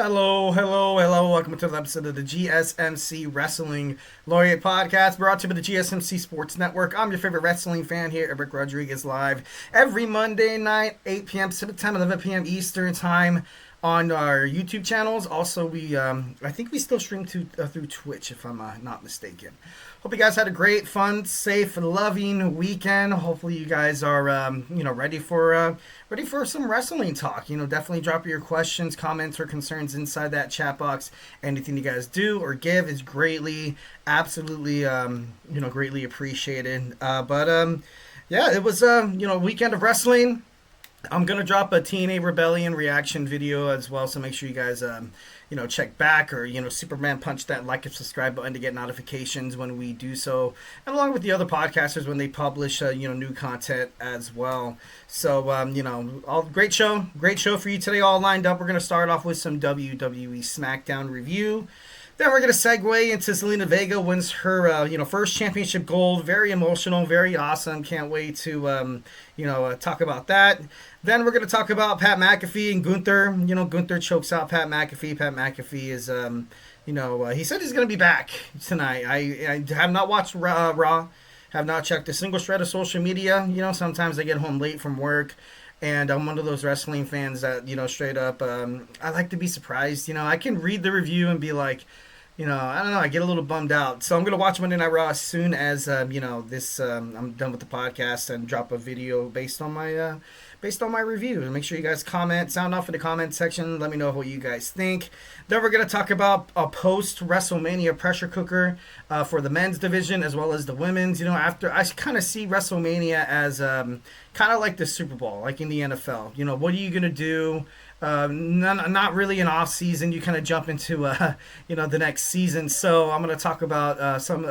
Hello, hello, hello. Welcome to the episode of the GSMC Wrestling Laureate Podcast, brought to you by the GSMC Sports Network. I'm your favorite wrestling fan here, Eric Rodriguez, live every Monday night, 8 p.m. Pacific Time, 11 p.m. Eastern Time on our YouTube channels. Also, I think we still stream through Twitch, if I'm not mistaken. Hope you guys had a great, fun, safe, loving weekend. Hopefully, you guys are ready for some wrestling talk. Definitely drop your questions, comments, or concerns inside that chat box. Anything you guys do or give is absolutely greatly appreciated. Yeah, it was a weekend of wrestling. I'm gonna drop a TNA Rebellion reaction video as well, so make sure you guys check back, or Superman punch that like and subscribe button to get notifications when we do so, and along with the other podcasters when they publish new content as well. So all great show for you today, all lined up. We're gonna start off with some WWE Smackdown review. Then we're going to segue into Zelina Vega wins her first championship gold. Very emotional, very awesome. Can't wait to talk about that. Then we're going to talk about Pat McAfee and Gunther. Gunther chokes out Pat McAfee. Pat McAfee is he said he's going to be back tonight. I have not watched Raw. Have not checked a single shred of social media. Sometimes I get home late from work. And I'm one of those wrestling fans that, straight up, I like to be surprised. I can read the review and be like, I don't know, I get a little bummed out. So I'm going to watch Monday Night Raw as soon as, I'm done with the podcast, and drop a video based on my review. And make sure you guys sound off in the comment section. Let me know what you guys think. Then we're going to talk about a post-WrestleMania pressure cooker for the men's division as well as the women's. After I kind of see WrestleMania as kind of like the Super Bowl, like in the NFL. What are you going to do? Not really an off season. You kind of jump into the next season. So I'm going to talk about some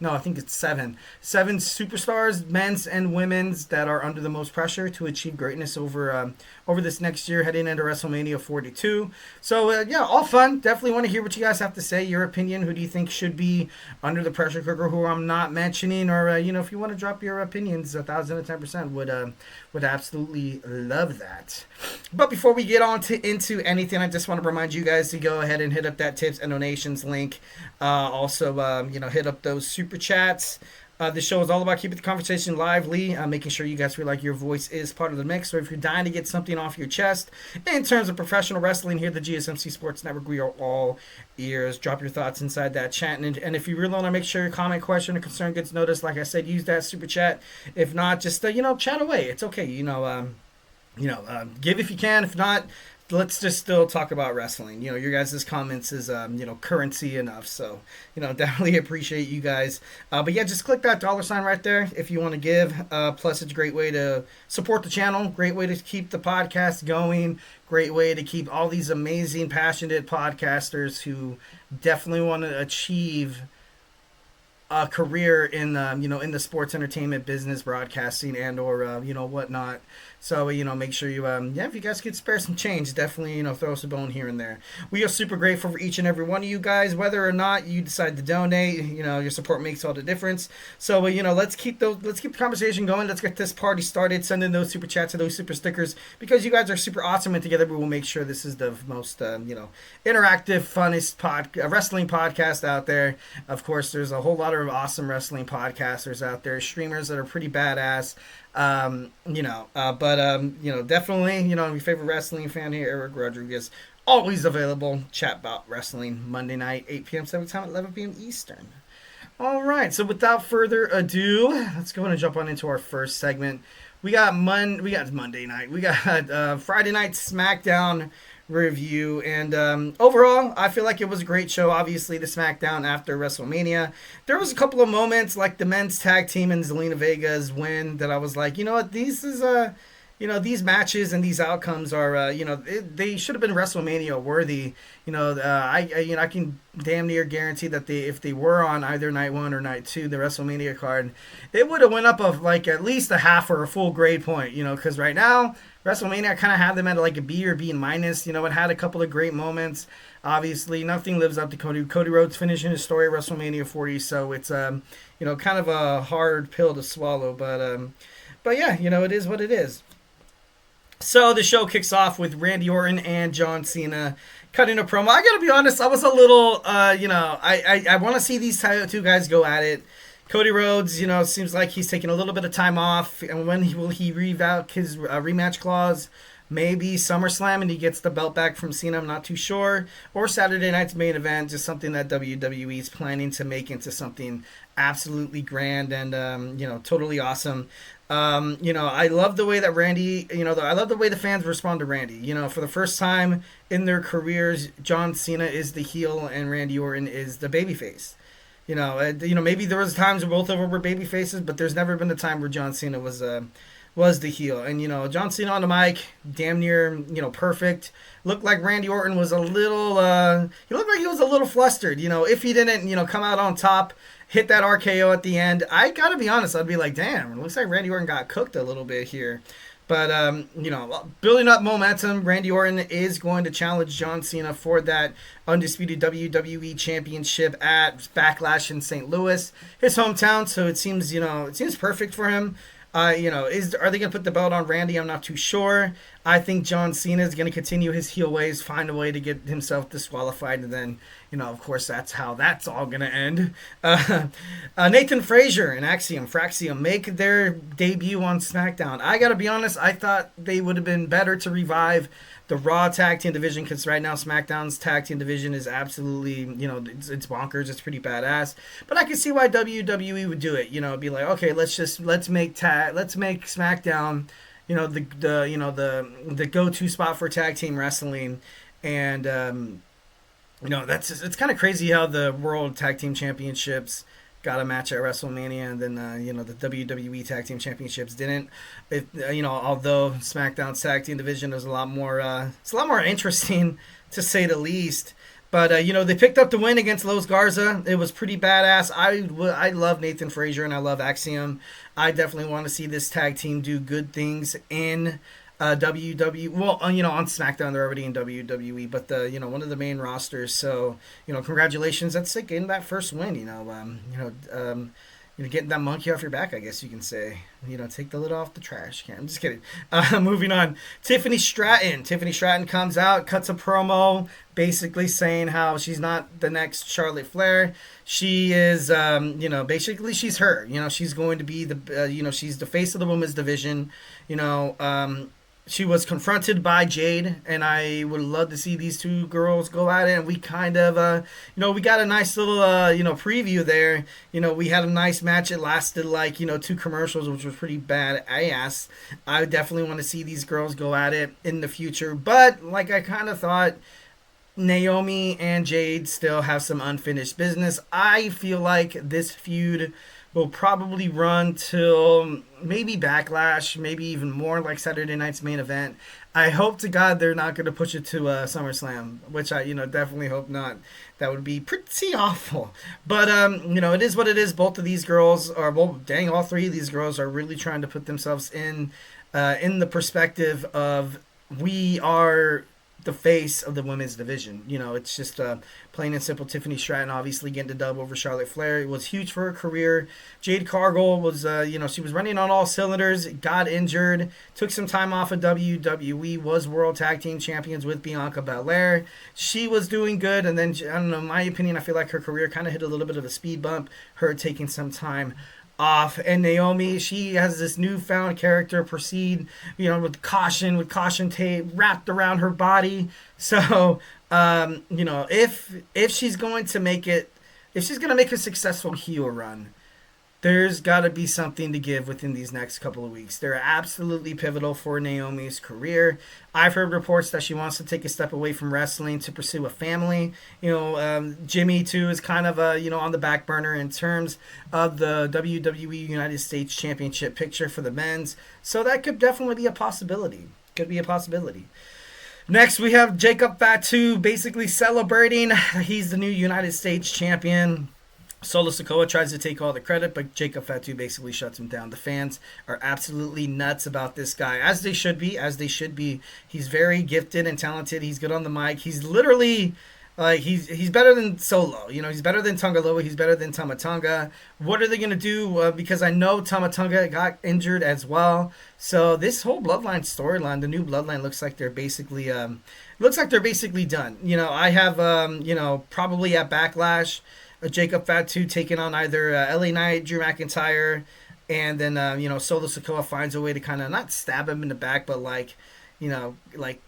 I think it's seven superstars, men's and women's, that are under the most pressure to achieve greatness over this next year, heading into WrestleMania 42. So all fun. Definitely want to hear what you guys have to say, your opinion. Who do you think should be under the pressure cooker, who I'm not mentioning, or if you want to drop your opinions, 1,010% would absolutely love that. But before we get on into anything, I just want to remind you guys to go ahead and hit up that tips and donations link. Also, hit up those super chats. This show is all about keeping the conversation lively, making sure you guys feel like your voice is part of the mix. So if you're dying to get something off your chest in terms of professional wrestling here at the GSMC Sports Network, we are all ears. Drop your thoughts inside that chat. And if you really want to make sure your comment, question, or concern gets noticed, like I said, use that super chat. If not, just, chat away. It's okay. Give if you can. If not, let's just still talk about wrestling. Your guys' comments is, currency enough. So, definitely appreciate you guys. But yeah, just click that $ right there if you want to give. Plus, it's a great way to support the channel. Great way to keep the podcast going. Great way to keep all these amazing, passionate podcasters who definitely want to achieve a career in in the sports entertainment business, broadcasting, and or whatnot. So make sure you if you guys could spare some change, definitely throw us a bone here and there. We are super grateful for each and every one of you guys, whether or not you decide to donate. Your support makes all the difference. So let's keep the conversation going. Let's get this party started. Send in those super chats and those super stickers, because you guys are super awesome, and together we will make sure this is the most interactive, funnest wrestling podcast out there. Of course, there's a whole lot of awesome wrestling podcasters out there, streamers that are pretty badass. Definitely, your favorite wrestling fan here, Eric Rodriguez, always available. Chat about wrestling Monday night, 8 p.m. Pacific Time, 11 p.m. Eastern. All right, so without further ado, let's go ahead and jump on into our first segment. We got Monday night. We got Friday night SmackDown review, and overall I feel like it was a great show. Obviously, the SmackDown after WrestleMania, there was a couple of moments like the men's tag team and Zelina Vega's win that I was like, these matches and these outcomes are they should have been WrestleMania worthy. I can damn near guarantee that if they were on either night 1 or night 2, the WrestleMania card, it would have went up of like at least a half or a full grade point, because right now WrestleMania, I kind of have them at like a B or B minus. It had a couple of great moments. Obviously, nothing lives up to Cody Rhodes finishing his story at WrestleMania 40, so it's kind of a hard pill to swallow. But yeah, it is what it is. So the show kicks off with Randy Orton and John Cena cutting a promo. I gotta be honest, I was a little, I want to see these two guys go at it. Cody Rhodes, seems like he's taking a little bit of time off, and when will he revoke his rematch clause? Maybe SummerSlam and he gets the belt back from Cena, I'm not too sure. Or Saturday night's main event, just something that WWE is planning to make into something absolutely grand and, totally awesome. I love the way that Randy, I love the way the fans respond to Randy. For the first time in their careers, John Cena is the heel and Randy Orton is the babyface. Maybe there was times where both of them were baby faces, but there's never been a time where John Cena was the heel. And John Cena on the mic, damn near perfect. Looked like Randy Orton was a little. He looked like he was a little flustered. If he didn't come out on top, hit that RKO at the end. I gotta be honest, I'd be like, damn, it looks like Randy Orton got cooked a little bit here. But, building up momentum, Randy Orton is going to challenge John Cena for that undisputed WWE Championship at Backlash in St. Louis, his hometown. So it seems perfect for him. Are they going to put the belt on Randy? I'm not too sure. I think John Cena is going to continue his heel ways, find a way to get himself disqualified, and then, of course, that's how that's all going to end. Nathan Frazier and Fraxium make their debut on SmackDown. I got to be honest, I thought they would have been better to revive the Raw tag team division, because right now SmackDown's tag team division is absolutely, it's bonkers. It's pretty badass. But I can see why WWE would do it. Be like, okay, let's make SmackDown, the go-to spot for tag team wrestling, and it's kind of crazy how the World Tag Team Championships got a match at WrestleMania, and then the WWE Tag Team Championships didn't. Although SmackDown's tag team division is a lot more interesting, to say the least. But they picked up the win against Los Garza. It was pretty badass. I love Nathan Frazier and I love Axiom. I definitely want to see this tag team do good things in WWE. Well, on SmackDown they're already in WWE, but one of the main rosters. So congratulations. That's like getting that first win. Getting that monkey off your back, I guess you can say. Take the lid off the trash can. I'm just kidding. Moving on. Tiffany Stratton comes out, cuts a promo, basically saying how she's not the next Charlotte Flair. She is, basically she's her. She's going to be she's the face of the women's division. She was confronted by Jade, and I would love to see these two girls go at it. And we kind of, we got a nice little, preview there. We had a nice match. It lasted like, 2 commercials, which was pretty badass. I definitely want to see these girls go at it in the future. But like I kind of thought, Naomi and Jade still have some unfinished business. I feel like this feud will probably run till maybe Backlash, maybe even more, like Saturday night's main event. I hope to God they're not going to push it to SummerSlam, which I definitely hope not. That would be pretty awful. But it is what it is. Both of these girls are, all 3 of these girls are really trying to put themselves in the perspective of, we are the face of the women's division. It's just plain and simple. Tiffany Stratton obviously getting the dub over Charlotte Flair. It was huge for her career. Jade Cargill was, she was running on all cylinders, got injured, took some time off of WWE, was World Tag Team Champions with Bianca Belair. She was doing good, and then, I don't know, in my opinion, I feel like her career kind of hit a little bit of a speed bump, her taking some time off. And Naomi, she has this newfound character, proceed, with caution tape wrapped around her body. So, if she's going to make it, if she's going to make a successful heel run, there's got to be something to give within these next couple of weeks. They're absolutely pivotal for Naomi's career. I've heard reports that she wants to take a step away from wrestling to pursue a family. Jimmy, too, is kind of, on the back burner in terms of the WWE United States Championship picture for the men's. So that could definitely be a possibility. Next, we have Jakob Fatu basically celebrating. He's the new United States champion. Solo Sikoa tries to take all the credit, but Jakob Fatu basically shuts him down. The fans are absolutely nuts about this guy, as they should be. He's very gifted and talented. He's good on the mic. He's literally Like he's better than Solo. He's better than Tungaloa. He's better than Tamatonga. What are they gonna do? Because I know Tamatonga got injured as well. So this whole Bloodline storyline, the new Bloodline, looks like they're basically done. I have probably at Backlash, Jakob Fatu taking on either LA Knight, Drew McIntyre, and then Solo Sikoa finds a way to kind of not stab him in the back, but like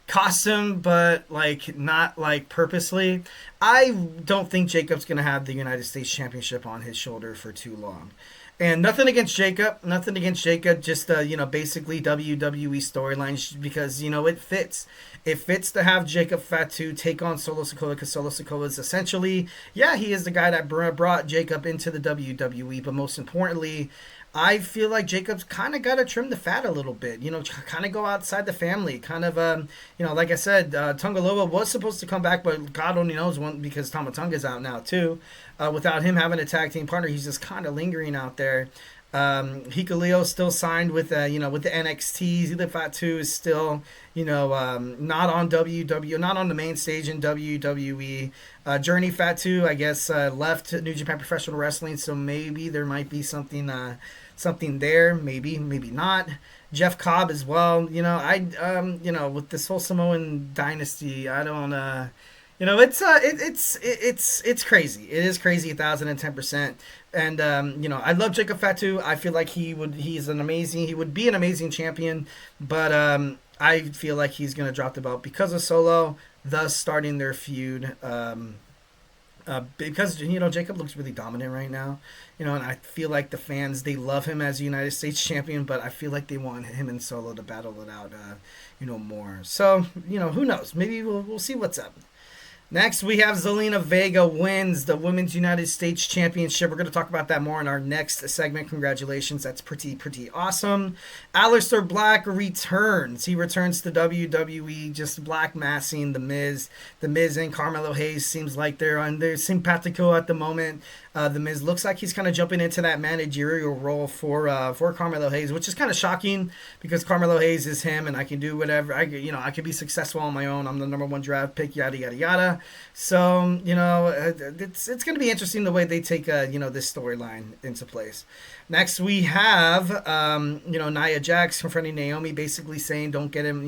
cost him, but like not like purposely. I don't think Jacob's gonna have the United States Championship on his shoulder for too long. And nothing against Jacob, just basically WWE storylines because it fits. It fits to have Jakob Fatu take on Solo Sikoa because Solo Sikoa is essentially, he is the guy that brought Jacob into the WWE, but most importantly, I feel like Jacob's kind of got to trim the fat a little bit, kind of go outside the family, kind of, like I said, Tungaloa was supposed to come back, but God only knows when because Tamatonga's out now too. Without him having a tag team partner, he's just kind of lingering out there. Hikuleo still signed with with the NXT. Zelina Vega is still not on not on the main stage in WWE. Journey Fatu, I guess, left New Japan Professional Wrestling, so maybe there might be something there, maybe not. Jeff Cobb as well. With this whole Samoan dynasty, I don't. It's crazy. It is crazy, 1,010%. And I love Jakob Fatu. I feel like he would be an amazing champion, but I feel like he's gonna drop the belt because of Solo, thus starting their feud. Because Jacob looks really dominant right now, and I feel like the fans, they love him as United States champion, but I feel like they want him and Solo to battle it out, more. So who knows? Maybe we'll see what's up. Next, we have Zelina Vega wins the Women's United States Championship. We're going to talk about that more in our next segment. Congratulations. That's pretty awesome. Aleister Black returns. He returns to WWE, just black massing The Miz. The Miz and Carmelo Hayes seems like they're on their simpatico at the moment. The Miz looks like he's kind of jumping into that managerial role for Carmelo Hayes, which is kind of shocking because Carmelo Hayes is him, and I can do whatever. I can be successful on my own. I'm the number one draft pick, yada yada yada. So it's going to be interesting the way they take this storyline into place. Next, we have Nia Jax confronting Naomi, basically saying, "Don't get him.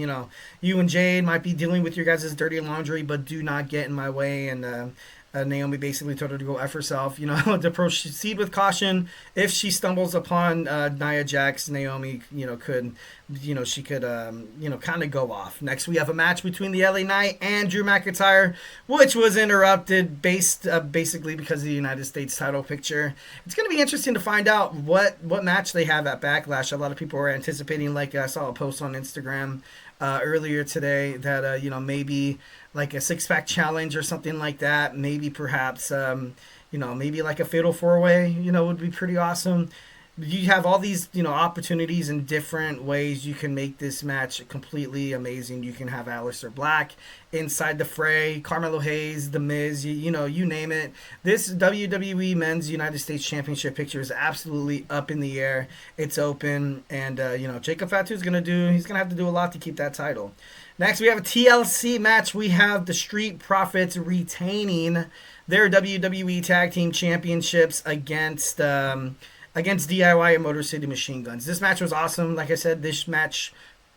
You and Jade might be dealing with your guys' dirty laundry, but do not get in my way." And Naomi basically told her to go F herself, to proceed with caution. If she stumbles upon Nia Jax, Naomi, could kind of go off. Next, we have a match between the LA Knight and Drew McIntyre, which was interrupted basically because of the United States title picture. It's going to be interesting to find out what match they have at Backlash. A lot of people are anticipating, like I saw a post on Instagram earlier today that maybe like a six-pack challenge or something like that. Maybe perhaps maybe like a fatal four-way would be pretty awesome. You have all these opportunities in different ways you can make this match completely amazing. You can have Aleister Black inside the fray, Carmelo Hayes, The Miz, you name it. This WWE Men's United States Championship picture is absolutely up in the air. It's open, and Jakob Fatu he's gonna have to do a lot to keep that title. Next, we have a TLC match. We have the Street Profits retaining their WWE Tag Team Championships against D.I.Y and Motor City Machine Guns. This match was awesome. Like I said, this match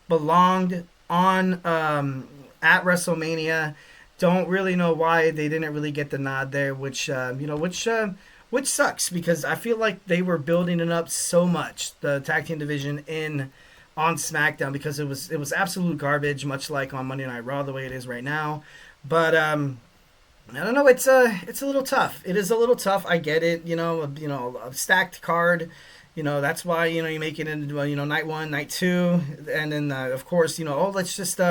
belonged on at WrestleMania. Don't really know why they didn't really get the nod there, which sucks because I feel like they were building it up so much, the tag team division on SmackDown, because it was absolute garbage, much like on Monday Night Raw the way it is right now. But I don't know. It's a little tough. It is a little tough. I get it. A stacked card. That's why you make it into night one, night two, and then of course let's just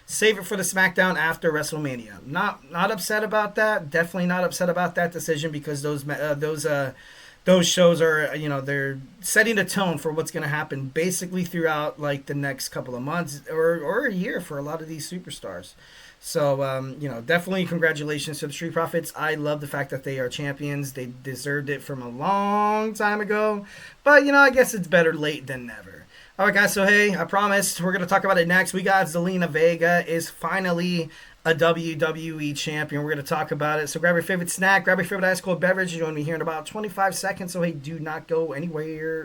save it for the SmackDown after WrestleMania. Not upset about that. Definitely not upset about that decision because those shows are they're setting a tone for what's going to happen basically throughout like the next couple of months or a year for a lot of these superstars. So, definitely congratulations to the Street Profits. I love the fact that they are champions. They deserved it from a long time ago. But, I guess it's better late than never. All right, guys. So hey, I promised we're gonna talk about it next. We got Zelina Vega is finally a WWE champion. We're gonna talk about it. So grab your favorite snack, grab your favorite ice cold beverage. Join me here in about 25 seconds. So hey, do not go anywhere.